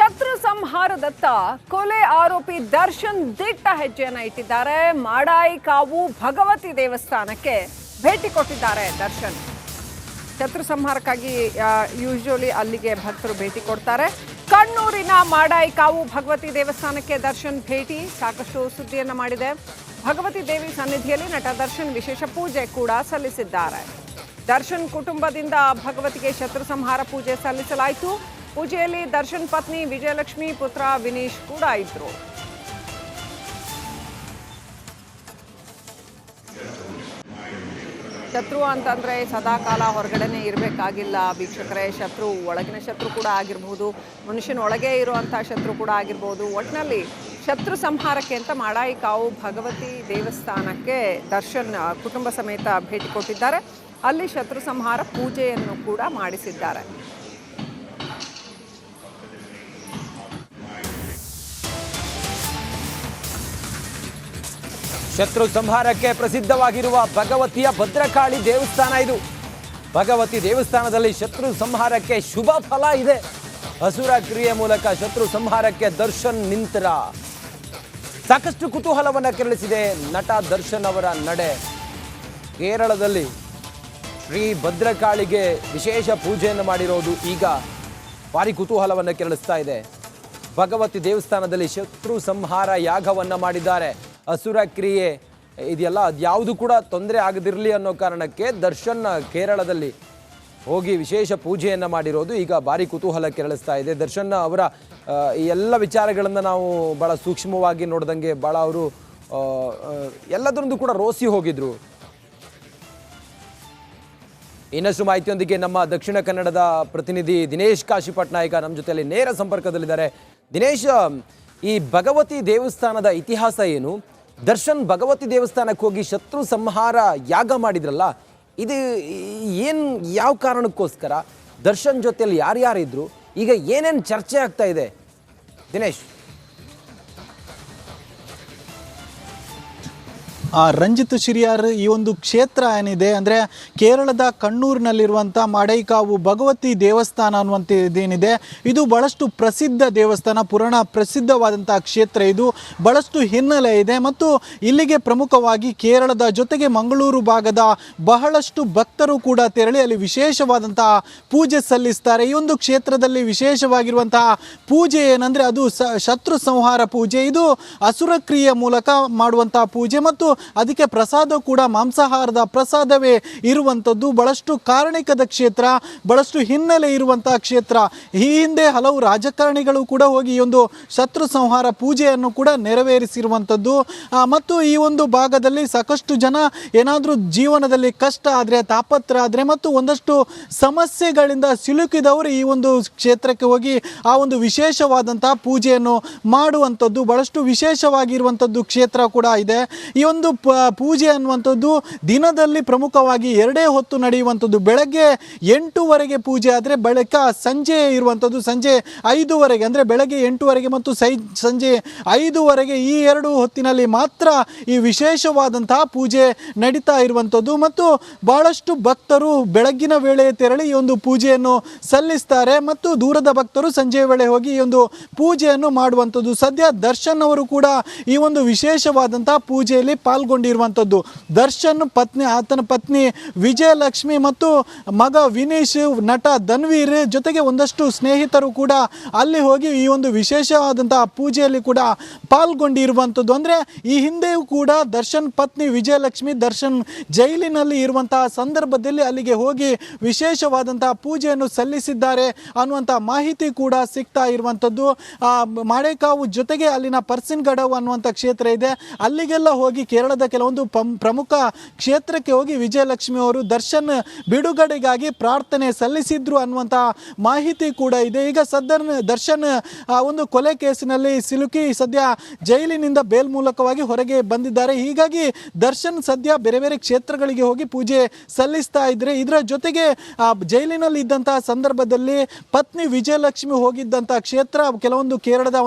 ಶತ್ರು ಸಂಹಾರದತ್ತ ಕೊಲೆ ಆರೋಪಿ ದರ್ಶನ್ ದಿಟ್ಟ ಹೆಜ್ಜೆಯನ್ನ ಇಟ್ಟಿದ್ದಾರೆ. ಮಾಡಾಯಿ ಕಾವು ಭಗವತಿ ದೇವಸ್ಥಾನಕ್ಕೆ ಭೇಟಿ ಕೊಟ್ಟಿದ್ದಾರೆ ದರ್ಶನ್. ಶತ್ರು ಸಂಹಾರಕ್ಕಾಗಿ ಯೂಶುವಲಿ ಅಲ್ಲಿಗೆ ಭಕ್ತರು ಭೇಟಿ ಕೊಡ್ತಾರೆ. ಕಣ್ಣೂರಿನ ಮಾಡಾಯಿ ಕಾವು ಭಗವತಿ ದೇವಸ್ಥಾನಕ್ಕೆ ದರ್ಶನ್ ಭೇಟಿ ಸಾಕಷ್ಟು ಸುದ್ದಿಯನ್ನ ಮಾಡಿದೆ. ಭಗವತಿ ದೇವಿ ಸನ್ನಿಧಿಯಲ್ಲಿ ನಟ ದರ್ಶನ್ ವಿಶೇಷ ಪೂಜೆ ಕೂಡ ಸಲ್ಲಿಸಿದ್ದಾರೆ. ದರ್ಶನ್ ಕುಟುಂಬದಿಂದ ಭಗವತಿಗೆ ಶತ್ರು ಸಂಹಾರ ಪೂಜೆ ಸಲ್ಲಿಸಲಾಯಿತು. ಪೂಜೆಯಲ್ಲಿ ದರ್ಶನ್ ಪತ್ನಿ ವಿಜಯಲಕ್ಷ್ಮಿ, ಪುತ್ರ ವಿನೀಶ್ ಕೂಡ ಇದ್ರು. ಶತ್ರು ಅಂತಂದ್ರೆ ಸದಾಕಾಲ ಹೊರಗಡೆನೆ ಇರಬೇಕಾಗಿಲ್ಲ ವೀಕ್ಷಕರೇ. ಶತ್ರು ಒಳಗಿನ ಶತ್ರು ಕೂಡ ಆಗಿರಬಹುದು, ಮನುಷ್ಯನ ಒಳಗೆ ಇರುವಂಥ ಶತ್ರು ಕೂಡ ಆಗಿರ್ಬೋದು. ಒಟ್ಟಿನಲ್ಲಿ ಶತ್ರು ಸಂಹಾರಕ್ಕೆ ಅಂತ ಮಾಡಾಯಿ ಕಾವು ಭಗವತಿ ದೇವಸ್ಥಾನಕ್ಕೆ ದರ್ಶನ್ ಕುಟುಂಬ ಸಮೇತ ಭೇಟಿ ಕೊಟ್ಟಿದ್ದಾರೆ. ಅಲ್ಲಿ ಶತ್ರು ಸಂಹಾರ ಪೂಜೆಯನ್ನು ಕೂಡ ಮಾಡಿಸಿದ್ದಾರೆ. ಶತ್ರು ಸಂಹಾರಕ್ಕೆ ಪ್ರಸಿದ್ಧವಾಗಿರುವ ಭಗವತಿಯ ಭದ್ರಕಾಳಿ ದೇವಸ್ಥಾನ ಇದು. ಭಗವತಿ ದೇವಸ್ಥಾನದಲ್ಲಿ ಶತ್ರು ಸಂಹಾರಕ್ಕೆ ಶುಭ ಫಲ ಇದೆ. ಅಸುರ ಕ್ರಿಯೆ ಮೂಲಕ ಶತ್ರು ಸಂಹಾರಕ್ಕೆ ದರ್ಶನ್ ನಿಂತರ ಸಾಕಷ್ಟು ಕುತೂಹಲವನ್ನು ಕೆರಳಿಸಿದೆ ನಟ ದರ್ಶನ್ ಅವರ ನಡೆ. ಕೇರಳದಲ್ಲಿ ಶ್ರೀ ಭದ್ರಕಾಳಿಗೆ ವಿಶೇಷ ಪೂಜೆಯನ್ನು ಮಾಡಿರೋದು ಈಗ ಭಾರಿ ಕುತೂಹಲವನ್ನು ಕೆರಳಿಸ್ತಾ ಇದೆ. ಭಗವತಿ ದೇವಸ್ಥಾನದಲ್ಲಿ ಶತ್ರು ಸಂಹಾರ ಯಾಗವನ್ನು ಮಾಡಿದ್ದಾರೆ. ಅಸುರ ಕ್ರಿಯೆ ಇದೆಯಲ್ಲ, ಅದ್ಯಾವುದು ಕೂಡ ತೊಂದರೆ ಆಗದಿರಲಿ ಅನ್ನೋ ಕಾರಣಕ್ಕೆ ದರ್ಶನ್ ಕೇರಳದಲ್ಲಿ ಹೋಗಿ ವಿಶೇಷ ಪೂಜೆಯನ್ನು ಮಾಡಿರೋದು ಈಗ ಭಾರಿ ಕುತೂಹಲ ಕೆರಳಿಸ್ತಾ ಇದೆ. ದರ್ಶನ್ ಅವರ ಈ ಎಲ್ಲ ವಿಚಾರಗಳನ್ನು ನಾವು ಭಾಳ ಸೂಕ್ಷ್ಮವಾಗಿ ನೋಡ್ದಂಗೆ ಭಾಳ ಅವರು ಎಲ್ಲದರದ್ದು ಕೂಡ ರೋಸಿ ಹೋಗಿದ್ರು. ಇನ್ನಷ್ಟು ಮಾಹಿತಿಯೊಂದಿಗೆ ನಮ್ಮ ದಕ್ಷಿಣ ಕನ್ನಡದ ಪ್ರತಿನಿಧಿ ದಿನೇಶ್ ಕಾಶಿಪಟ್ನಾಯಕ ನಮ್ಮ ಜೊತೆಯಲ್ಲಿ ನೇರ ಸಂಪರ್ಕದಲ್ಲಿದ್ದಾರೆ. ದಿನೇಶ್, ಈ ಭಗವತಿ ದೇವಸ್ಥಾನದ ಇತಿಹಾಸ ಏನು? ದರ್ಶನ್ ಭಗವತಿ ದೇವಸ್ಥಾನಕ್ಕೆ ಹೋಗಿ ಶತ್ರು ಸಂಹಾರ ಯಾಗ ಮಾಡಿದ್ರಲ್ಲ, ಇದು ಏನು, ಯಾವ ಕಾರಣಕ್ಕೋಸ್ಕರ? ದರ್ಶನ್ ಜೊತೆಯಲ್ಲಿ ಯಾರ್ಯಾರಿದ್ರು? ಈಗ ಏನೇನು ಚರ್ಚೆ ಆಗ್ತಾ ಇದೆ ದಿನೇಶ್? ರಂಜಿತ್ ಶಿರಿಯಾರ್, ಈ ಒಂದು ಕ್ಷೇತ್ರ ಏನಿದೆ ಅಂದರೆ ಕೇರಳದ ಕಣ್ಣೂರಿನಲ್ಲಿರುವಂಥ ಮಾಡೈಕಾವು ಭಗವತಿ ದೇವಸ್ಥಾನ ಅನ್ನುವಂಥದ್ದೇನಿದೆ, ಇದು ಬಹಳಷ್ಟು ಪ್ರಸಿದ್ಧ ದೇವಸ್ಥಾನ, ಪುರಾಣ ಪ್ರಸಿದ್ಧವಾದಂಥ ಕ್ಷೇತ್ರ. ಇದು ಬಹಳಷ್ಟು ಹಿನ್ನೆಲೆ ಇದೆ ಮತ್ತು ಇಲ್ಲಿಗೆ ಪ್ರಮುಖವಾಗಿ ಕೇರಳದ ಜೊತೆಗೆ ಮಂಗಳೂರು ಭಾಗದ ಬಹಳಷ್ಟು ಭಕ್ತರು ಕೂಡ ತೆರಳಿ ಅಲ್ಲಿ ವಿಶೇಷವಾದಂತಹ ಪೂಜೆ ಸಲ್ಲಿಸ್ತಾರೆ. ಈ ಒಂದು ಕ್ಷೇತ್ರದಲ್ಲಿ ವಿಶೇಷವಾಗಿರುವಂತಹ ಪೂಜೆ ಏನಂದರೆ ಅದು ಶತ್ರು ಸಂಹಾರ ಪೂಜೆ. ಇದು ಅಸುರ ಕ್ರಿಯೆ ಮೂಲಕ ಮಾಡುವಂತಹ ಪೂಜೆ ಮತ್ತು ಅದಕ್ಕೆ ಪ್ರಸಾದ ಕೂಡ ಮಾಂಸಾಹಾರದ ಪ್ರಸಾದವೇ ಇರುವಂಥದ್ದು. ಬಹಳಷ್ಟು ಕಾರಣಿಕದ ಕ್ಷೇತ್ರ, ಬಹಳಷ್ಟು ಹಿನ್ನೆಲೆ ಇರುವಂತಹ ಕ್ಷೇತ್ರ. ಈ ಹಿಂದೆ ಹಲವು ರಾಜಕಾರಣಿಗಳು ಕೂಡ ಹೋಗಿ ಈ ಒಂದು ಶತ್ರು ಸಂಹಾರ ಪೂಜೆಯನ್ನು ಕೂಡ ನೆರವೇರಿಸಿರುವಂಥದ್ದು. ಮತ್ತು ಈ ಒಂದು ಭಾಗದಲ್ಲಿ ಸಾಕಷ್ಟು ಜನ ಏನಾದರೂ ಜೀವನದಲ್ಲಿ ಕಷ್ಟ ಆದರೆ, ತಾಪತ್ರ ಆದರೆ ಮತ್ತು ಒಂದಷ್ಟು ಸಮಸ್ಯೆಗಳಿಂದ ಸಿಲುಕಿದವರು ಈ ಒಂದು ಕ್ಷೇತ್ರಕ್ಕೆ ಹೋಗಿ ಆ ಒಂದು ವಿಶೇಷವಾದಂತಹ ಪೂಜೆಯನ್ನು ಮಾಡುವಂಥದ್ದು. ಬಹಳಷ್ಟು ವಿಶೇಷವಾಗಿರುವಂಥದ್ದು ಕ್ಷೇತ್ರ ಕೂಡ ಇದೆ. ಈ ಒಂದು ಪೂಜೆ ಅನ್ನುವಂಥದ್ದು ದಿನದಲ್ಲಿ ಪ್ರಮುಖವಾಗಿ ಎರಡೇ ಹೊತ್ತು ನಡೆಯುವಂಥದ್ದು. ಬೆಳಗ್ಗೆ 8:00 ಪೂಜೆ ಆದರೆ ಬಳಿಕ ಸಂಜೆ ಇರುವಂಥದ್ದು ಸಂಜೆ 5:00 ಅಂದರೆ ಬೆಳಗ್ಗೆ 8:00 ಮತ್ತು ಸಂಜೆ 5:00 ಈ ಎರಡು ಹೊತ್ತಿನಲ್ಲಿ ಮಾತ್ರ ಈ ವಿಶೇಷವಾದಂತಹ ಪೂಜೆ ನಡೀತಾ ಇರುವಂಥದ್ದು. ಮತ್ತು ಬಹಳಷ್ಟು ಭಕ್ತರು ಬೆಳಗ್ಗಿನ ವೇಳೆ ತೆರಳಿ ಈ ಒಂದು ಪೂಜೆಯನ್ನು ಸಲ್ಲಿಸ್ತಾರೆ ಮತ್ತು ದೂರದ ಭಕ್ತರು ಸಂಜೆ ವೇಳೆ ಹೋಗಿ ಈ ಒಂದು ಪೂಜೆಯನ್ನು ಮಾಡುವಂಥದ್ದು. ಸದ್ಯ ದರ್ಶನ್ ಅವರು ಕೂಡ ಈ ಒಂದು ವಿಶೇಷವಾದಂತಹ ಪೂಜೆಯಲ್ಲಿ ಪಾಲ್ಗೊಂಡಿರುವಂಥದ್ದು. ದರ್ಶನ್ ಪತ್ನಿ, ಆತನ ಪತ್ನಿ ವಿಜಯಲಕ್ಷ್ಮಿ ಮತ್ತು ಮಗ ವಿನೀಶ್, ನಟ ಧನ್ವೀರ್ ಜೊತೆಗೆ ಒಂದಷ್ಟು ಸ್ನೇಹಿತರು ಕೂಡ ಅಲ್ಲಿ ಹೋಗಿ ಈ ಒಂದು ವಿಶೇಷವಾದಂತಹ ಪೂಜೆಯಲ್ಲಿ ಕೂಡ ಪಾಲ್ಗೊಂಡಿರುವಂಥದ್ದು. ಅಂದರೆ ಈ ಹಿಂದೆಯೂ ಕೂಡ ದರ್ಶನ್ ಪತ್ನಿ ವಿಜಯಲಕ್ಷ್ಮಿ ದರ್ಶನ್ ಜೈಲಿನಲ್ಲಿ ಇರುವಂತಹ ಸಂದರ್ಭದಲ್ಲಿ ಅಲ್ಲಿಗೆ ಹೋಗಿ ವಿಶೇಷವಾದಂತಹ ಪೂಜೆಯನ್ನು ಸಲ್ಲಿಸಿದ್ದಾರೆ ಅನ್ನುವಂಥ ಮಾಹಿತಿ ಕೂಡ ಸಿಗ್ತಾ ಇರುವಂಥದ್ದು. ಮಾಡೇಕಾವು ಜೊತೆಗೆ ಅಲ್ಲಿನ ಪರ್ಸಿನ್ಗಡವು ಅನ್ನುವಂಥ ಕ್ಷೇತ್ರ ಇದೆ, ಅಲ್ಲಿಗೆಲ್ಲ ಹೋಗಿ ಕೇರಳದ ಕೆಲವೊಂದು ಪ್ರಮುಖ ಕ್ಷೇತ್ರಕ್ಕೆ ಹೋಗಿ ವಿಜಯಲಕ್ಷ್ಮಿ ಅವರು ದರ್ಶನ್ ಬಿಡುಗಡೆಗಾಗಿ ಪ್ರಾರ್ಥನೆ ಸಲ್ಲಿಸಿದ್ರು ಅನ್ನುವಂಥ ಮಾಹಿತಿ ಕೂಡ ಇದೆ. ಈಗ ದರ್ಶನ್ ಒಂದು ಕೊಲೆ ಕೇಸಿನಲ್ಲಿ ಸಿಲುಕಿ ಸದ್ಯ ಜೈಲಿನಿಂದ ಬೇಲ್ ಮೂಲಕವಾಗಿ ಹೊರಗೆ ಬಂದಿದ್ದಾರೆ. ಹೀಗಾಗಿ ದರ್ಶನ್ ಸದ್ಯ ಬೇರೆ ಬೇರೆ ಕ್ಷೇತ್ರಗಳಿಗೆ ಹೋಗಿ ಪೂಜೆ ಸಲ್ಲಿಸ್ತಾ ಇದ್ರೆ, ಇದರ ಜೊತೆಗೆ ಜೈಲಿನಲ್ಲಿ ಇದ್ದಂತಹ ಸಂದರ್ಭದಲ್ಲಿ ಪತ್ನಿ ವಿಜಯಲಕ್ಷ್ಮಿ ಹೋಗಿದ್ದಂತಹ ಕ್ಷೇತ್ರ ಕೆಲವೊಂದು ಕೇರಳದ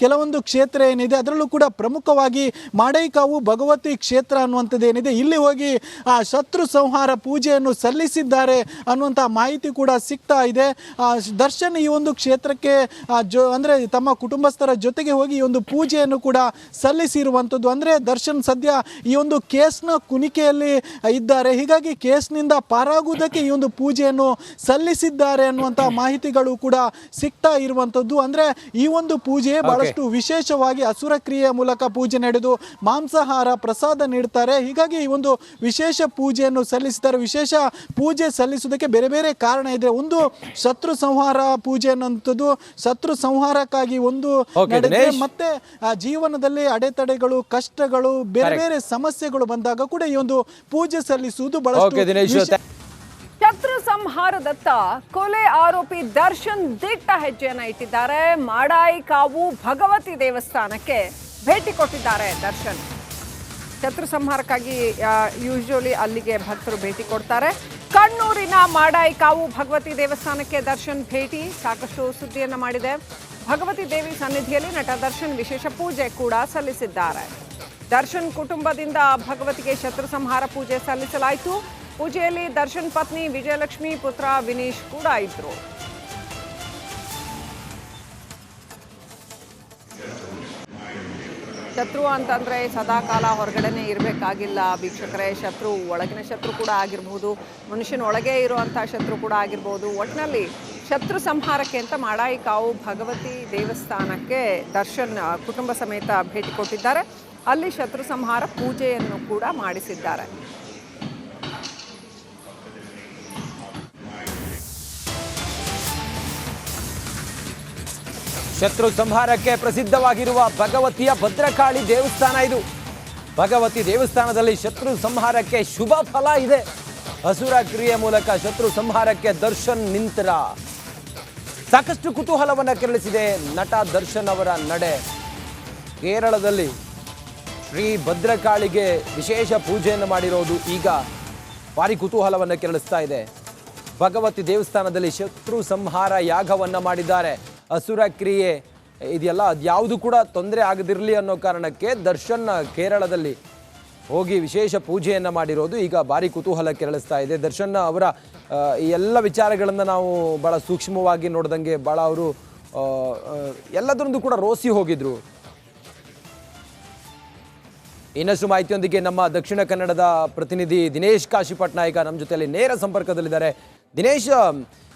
ಕೆಲವೊಂದು ಕ್ಷೇತ್ರ ಏನಿದೆ ಅದರಲ್ಲೂ ಕೂಡ ಪ್ರಮುಖವಾಗಿ ಮಾಡೈಕಾವು ಭಗವತಿ ಭಗವತಿ ಕ್ಷೇತ್ರ ಅನ್ನುವಂಥದ್ದು ಏನಿದೆ, ಇಲ್ಲಿ ಹೋಗಿ ಆ ಶತ್ರು ಸಂಹಾರ ಪೂಜೆಯನ್ನು ಸಲ್ಲಿಸಿದ್ದಾರೆ ಅನ್ನುವಂಥ ಮಾಹಿತಿ ಕೂಡ ಸಿಗ್ತಾ ಇದೆ. ದರ್ಶನ್ ಈ ಒಂದು ಕ್ಷೇತ್ರಕ್ಕೆ ಅಂದರೆ ತಮ್ಮ ಕುಟುಂಬಸ್ಥರ ಜೊತೆಗೆ ಹೋಗಿ ಈ ಒಂದು ಪೂಜೆಯನ್ನು ಕೂಡ ಸಲ್ಲಿಸಿರುವಂಥದ್ದು. ಅಂದರೆ ದರ್ಶನ್ ಸದ್ಯ ಈ ಒಂದು ಕೇಸ್ನ ಕುಣಿಕೆಯಲ್ಲಿ ಇದ್ದಾರೆ, ಹೀಗಾಗಿ ಕೇಸ್ನಿಂದ ಪಾರಾಗುವುದಕ್ಕೆ ಈ ಒಂದು ಪೂಜೆಯನ್ನು ಸಲ್ಲಿಸಿದ್ದಾರೆ ಅನ್ನುವಂಥ ಮಾಹಿತಿಗಳು ಕೂಡ ಸಿಗ್ತಾ ಇರುವಂಥದ್ದು. ಅಂದರೆ ಈ ಒಂದು ಪೂಜೆ ಬಹಳಷ್ಟು ವಿಶೇಷವಾಗಿ ಅಸುರ ಕ್ರಿಯೆಯ ಮೂಲಕ ಪೂಜೆ ನಡೆದು ಮಾಂಸಾಹಾರ ಪ್ರಸಾದ ನೀಡ್ತಾರೆ. ಹೀಗಾಗಿ ಈ ಒಂದು ವಿಶೇಷ ಪೂಜೆಯನ್ನು ಸಲ್ಲಿಸಿದ್ದಾರೆ. ವಿಶೇಷ ಪೂಜೆ ಸಲ್ಲಿಸುವುದಕ್ಕೆ ಬೇರೆ ಬೇರೆ ಕಾರಣ ಇದೆ. ಒಂದು ಶತ್ರು ಸಂಹಾರ ಪೂಜೆ ಅನ್ನುವಂಥದ್ದು, ಶತ್ರು ಸಂಹಾರಕ್ಕಾಗಿ ಒಂದು ನಡೆದಿದೆ. ಮತ್ತೆ ಜೀವನದಲ್ಲಿ ಅಡೆತಡೆಗಳು, ಕಷ್ಟಗಳು, ಬೇರೆ ಬೇರೆ ಸಮಸ್ಯೆಗಳು ಬಂದಾಗ ಕೂಡ ಈ ಒಂದು ಪೂಜೆ ಸಲ್ಲಿಸುವುದು ಬಹಳಷ್ಟು. ಶತ್ರು ಸಂಹಾರದತ್ತ ಕೊಲೆ ಆರೋಪಿ ದರ್ಶನ್ ದಿಟ್ಟ ಹೆಜ್ಜೆಯನ್ನ ಇಟ್ಟಿದ್ದಾರೆ. ಮಾಡಾಯಿ ಕಾವು ಭಗವತಿ ದೇವಸ್ಥಾನಕ್ಕೆ ಭೇಟಿ ಕೊಟ್ಟಿದ್ದಾರೆ ದರ್ಶನ್. ಶತ್ರು ಸಂಹಾರಕ್ಕಾಗಿ ಯೂಶುವಲಿ ಅಲ್ಲಿಗೆ ಭಕ್ತರು ಭೇಟಿ ಕೊಡ್ತಾರೆ. ಕಣ್ಣೂರಿನ ಮಾಡಾಯಿ ಕಾವು ಭಗವತಿ ದೇವಸ್ಥಾನಕ್ಕೆ ದರ್ಶನ್ ಭೇಟಿ ಸಾಕಷ್ಟು ಸುದ್ದಿಯನ್ನ ಮಾಡಿದೆ. ಭಗವತಿ ದೇವಿ ಸನ್ನಿಧಿಯಲ್ಲಿ ನಟ ದರ್ಶನ್ ವಿಶೇಷ ಪೂಜೆ ಕೂಡ ಸಲ್ಲಿಸಿದ್ದಾರೆ. ದರ್ಶನ್ ಕುಟುಂಬದಿಂದ ಭಗವತಿಗೆ ಶತ್ರು ಸಂಹಾರ ಪೂಜೆ ಸಲ್ಲಿಸಲಾಯಿತು. ಪೂಜೆಯಲ್ಲಿ ದರ್ಶನ್ ಪತ್ನಿ ವಿಜಯಲಕ್ಷ್ಮಿ, ಪುತ್ರ ವಿನೀಶ್ ಕೂಡ ಇದ್ರು. ಶತ್ರು ಅಂತಂದ್ರೆ ಸದಾಕಾಲ ಹೊರಗಡೆನೆ ಇರಬೇಕಾಗಿಲ್ಲ ವೀಕ್ಷಕರೇ. ಶತ್ರು ಒಳಗಿನ ಶತ್ರು ಕೂಡ ಆಗಿರಬಹುದು, ಮನುಷ್ಯನ ಒಳಗೆ ಇರುವಂಥ ಶತ್ರು ಕೂಡ ಆಗಿರ್ಬೋದು. ಒಟ್ಟಿನಲ್ಲಿ ಶತ್ರು ಸಂಹಾರಕ್ಕೆ ಅಂತ ಮಾಡಾಯಿ ಕಾವು ಭಗವತಿ ದೇವಸ್ಥಾನಕ್ಕೆ ದರ್ಶನ್ ಕುಟುಂಬ ಸಮೇತ ಭೇಟಿ ಕೊಟ್ಟಿದ್ದಾರೆ. ಅಲ್ಲಿ ಶತ್ರು ಸಂಹಾರ ಪೂಜೆಯನ್ನು ಕೂಡ ಮಾಡಿಸಿದ್ದಾರೆ. ಶತ್ರು ಸಂಹಾರಕ್ಕೆ ಪ್ರಸಿದ್ಧವಾಗಿರುವ ಭಗವತಿಯ ಭದ್ರಕಾಳಿ ದೇವಸ್ಥಾನ ಇದು. ಭಗವತಿ ದೇವಸ್ಥಾನದಲ್ಲಿ ಶತ್ರು ಸಂಹಾರಕ್ಕೆ ಶುಭ ಫಲ ಇದೆ. ಅಸುರ ಕ್ರಿಯೆ ಮೂಲಕ ಶತ್ರು ಸಂಹಾರಕ್ಕೆ ದರ್ಶನ್ ನಿಂತರ ಸಾಕಷ್ಟು ಕುತೂಹಲವನ್ನು ಕೆರಳಿಸಿದೆ ನಟ ದರ್ಶನ್ ಅವರ ನಡೆ. ಕೇರಳದಲ್ಲಿ ಶ್ರೀ ಭದ್ರಕಾಳಿಗೆ ವಿಶೇಷ ಪೂಜೆಯನ್ನು ಮಾಡಿರೋದು ಈಗ ಭಾರಿ ಕುತೂಹಲವನ್ನು ಕೆರಳಿಸ್ತಾ ಇದೆ. ಭಗವತಿ ದೇವಸ್ಥಾನದಲ್ಲಿ ಶತ್ರು ಸಂಹಾರ ಯಾಗವನ್ನು ಮಾಡಿದ್ದಾರೆ. ಅಸುರ ಕ್ರಿಯೆ ಇದೆಯಲ್ಲ, ಅದ್ಯಾವುದು ಕೂಡ ತೊಂದರೆ ಆಗದಿರಲಿ ಅನ್ನೋ ಕಾರಣಕ್ಕೆ ದರ್ಶನ್ ಕೇರಳದಲ್ಲಿ ಹೋಗಿ ವಿಶೇಷ ಪೂಜೆಯನ್ನು ಮಾಡಿರೋದು ಈಗ ಭಾರಿ ಕುತೂಹಲ ಕೆರಳಿಸ್ತಾ ಇದೆ. ದರ್ಶನ್ ಅವರ ಈ ಎಲ್ಲ ವಿಚಾರಗಳನ್ನು ನಾವು ಭಾಳ ಸೂಕ್ಷ್ಮವಾಗಿ ನೋಡ್ದಂಗೆ ಭಾಳ ಅವರು ಎಲ್ಲದರದ್ದು ಕೂಡ ರೋಸಿ ಹೋಗಿದ್ರು. ಇನ್ನಷ್ಟು ಮಾಹಿತಿಯೊಂದಿಗೆ ನಮ್ಮ ದಕ್ಷಿಣ ಕನ್ನಡದ ಪ್ರತಿನಿಧಿ ದಿನೇಶ್ ಕಾಶಿಪಟ್ನಾಯಕ ನಮ್ಮ ಜೊತೆಯಲ್ಲಿ ನೇರ ಸಂಪರ್ಕದಲ್ಲಿದ್ದಾರೆ. ದಿನೇಶ್,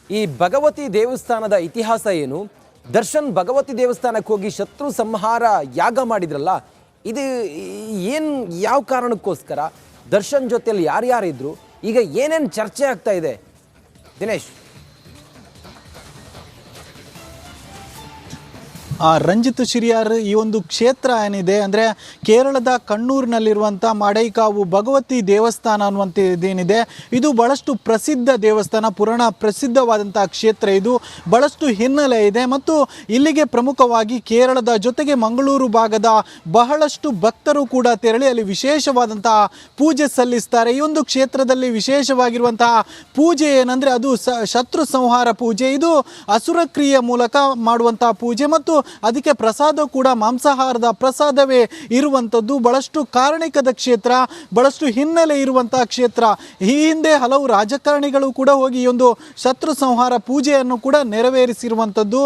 ಈ ಭಗವತಿ ದೇವಸ್ಥಾನದ ಇತಿಹಾಸ ಏನು? ದರ್ಶನ್ ಭಗವತಿ ದೇವಸ್ಥಾನಕ್ಕೆ ಹೋಗಿ ಶತ್ರು ಸಂಹಾರ ಯಾಗ ಮಾಡಿದ್ರಲ್ಲ, ಇದು ಏನು, ಯಾವ ಕಾರಣಕ್ಕೋಸ್ಕರ? ದರ್ಶನ್ ಜೊತೆಯಲ್ಲಿ ಯಾರ್ಯಾರಿದ್ರು? ಈಗ ಏನೇನು ಚರ್ಚೆ ಆಗ್ತಾ ಇದೆ ದಿನೇಶ್? ರಂಜಿತ್ ಶಿರಿಯಾರ್ ಈ ಒಂದು ಕ್ಷೇತ್ರ ಏನಿದೆ, ಅಂದರೆ ಕೇರಳದ ಕಣ್ಣೂರಿನಲ್ಲಿರುವಂಥ ಮಾಡೈಕಾವು ಭಗವತಿ ದೇವಸ್ಥಾನ ಅನ್ನುವಂಥದ್ದೇನಿದೆ, ಇದು ಬಹಳಷ್ಟು ಪ್ರಸಿದ್ಧ ದೇವಸ್ಥಾನ, ಪುರಾಣ ಪ್ರಸಿದ್ಧವಾದಂಥ ಕ್ಷೇತ್ರ. ಇದು ಬಹಳಷ್ಟು ಹಿನ್ನೆಲೆ ಇದೆ ಮತ್ತು ಇಲ್ಲಿಗೆ ಪ್ರಮುಖವಾಗಿ ಕೇರಳದ ಜೊತೆಗೆ ಮಂಗಳೂರು ಭಾಗದ ಬಹಳಷ್ಟು ಭಕ್ತರು ಕೂಡ ತೆರಳಿ ಅಲ್ಲಿ ವಿಶೇಷವಾದಂತಹ ಪೂಜೆ ಸಲ್ಲಿಸ್ತಾರೆ. ಈ ಒಂದು ಕ್ಷೇತ್ರದಲ್ಲಿ ವಿಶೇಷವಾಗಿರುವಂತಹ ಪೂಜೆ ಏನಂದರೆ ಅದು ಶತ್ರು ಸಂಹಾರ ಪೂಜೆ. ಇದು ಅಸುರ ಕ್ರಿಯೆ ಮೂಲಕ ಮಾಡುವಂತಹ ಪೂಜೆ ಮತ್ತು ಅದಕ್ಕೆ ಪ್ರಸಾದ ಕೂಡ ಮಾಂಸಾಹಾರದ ಪ್ರಸಾದವೇ ಇರುವಂಥದ್ದು. ಬಹಳಷ್ಟು ಕಾರಣಿಕದ ಕ್ಷೇತ್ರ, ಬಹಳಷ್ಟು ಹಿನ್ನೆಲೆ ಇರುವಂತಹ ಕ್ಷೇತ್ರ. ಈ ಹಿಂದೆ ಹಲವು ರಾಜಕಾರಣಿಗಳು ಕೂಡ ಹೋಗಿ ಈ ಒಂದು ಶತ್ರು ಸಂಹಾರ ಪೂಜೆಯನ್ನು ಕೂಡ ನೆರವೇರಿಸಿರುವಂಥದ್ದು.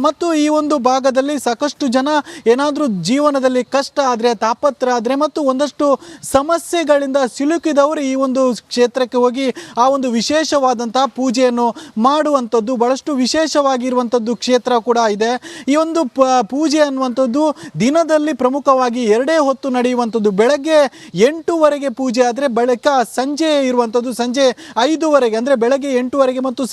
ಮತ್ತು ಈ ಒಂದು ಭಾಗದಲ್ಲಿ ಸಾಕಷ್ಟು ಜನ ಏನಾದರೂ ಜೀವನದಲ್ಲಿ ಕಷ್ಟ ಆದರೆ, ತಾಪತ್ರ ಆದರೆ ಮತ್ತು ಒಂದಷ್ಟು ಸಮಸ್ಯೆಗಳಿಂದ ಸಿಲುಕಿದವರು ಈ ಒಂದು ಕ್ಷೇತ್ರಕ್ಕೆ ಹೋಗಿ ಆ ಒಂದು ವಿಶೇಷವಾದಂತಹ ಪೂಜೆಯನ್ನು ಮಾಡುವಂಥದ್ದು. ಬಹಳಷ್ಟು ವಿಶೇಷವಾಗಿರುವಂಥದ್ದು ಕ್ಷೇತ್ರ ಕೂಡ ಇದೆ. ಈ ಒಂದು ಪೂಜೆ ಅನ್ನುವಂಥದ್ದು ದಿನದಲ್ಲಿ ಪ್ರಮುಖವಾಗಿ 2 ಹೊತ್ತು ನಡೆಯುವಂಥದ್ದು. ಬೆಳಗ್ಗೆ 8:00 ಪೂಜೆ ಆದರೆ ಬಳಿಕ ಸಂಜೆ ಇರುವಂಥದ್ದು ಸಂಜೆ 5:00, ಅಂದರೆ ಬೆಳಗ್ಗೆ 8:00 ಮತ್ತು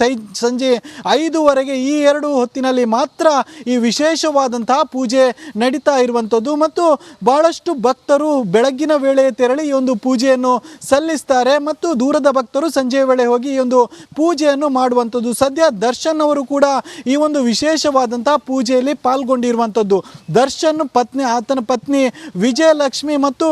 ಸಂಜೆ 5:00 ಈ 2 ಹೊತ್ತಿನಲ್ಲಿ ಮಾತ್ರ ಈ ವಿಶೇಷವಾದಂತಹ ಪೂಜೆ ನಡೀತಾ ಇರುವಂಥದ್ದು. ಮತ್ತು ಬಹಳಷ್ಟು ಭಕ್ತರು ಬೆಳಗ್ಗಿನ ವೇಳೆ ತೆರಳಿ ಈ ಒಂದು ಪೂಜೆಯನ್ನು ಸಲ್ಲಿಸ್ತಾರೆ ಮತ್ತು ದೂರದ ಭಕ್ತರು ಸಂಜೆ ವೇಳೆ ಹೋಗಿ ಈ ಒಂದು ಪೂಜೆಯನ್ನು ಮಾಡುವಂಥದ್ದು. ಸದ್ಯ ದರ್ಶನ್ ಅವರು ಕೂಡ ಈ ಒಂದು ವಿಶೇಷವಾದಂತಹ ಪೂಜೆಯಲ್ಲಿ ಪಾಲ್ಗೊಂಡಿರುವಂಥದ್ದು. ದರ್ಶನ್ ಪತ್ನಿ, ಆತನ ಪತ್ನಿ ವಿಜಯಲಕ್ಷ್ಮಿ ಮತ್ತು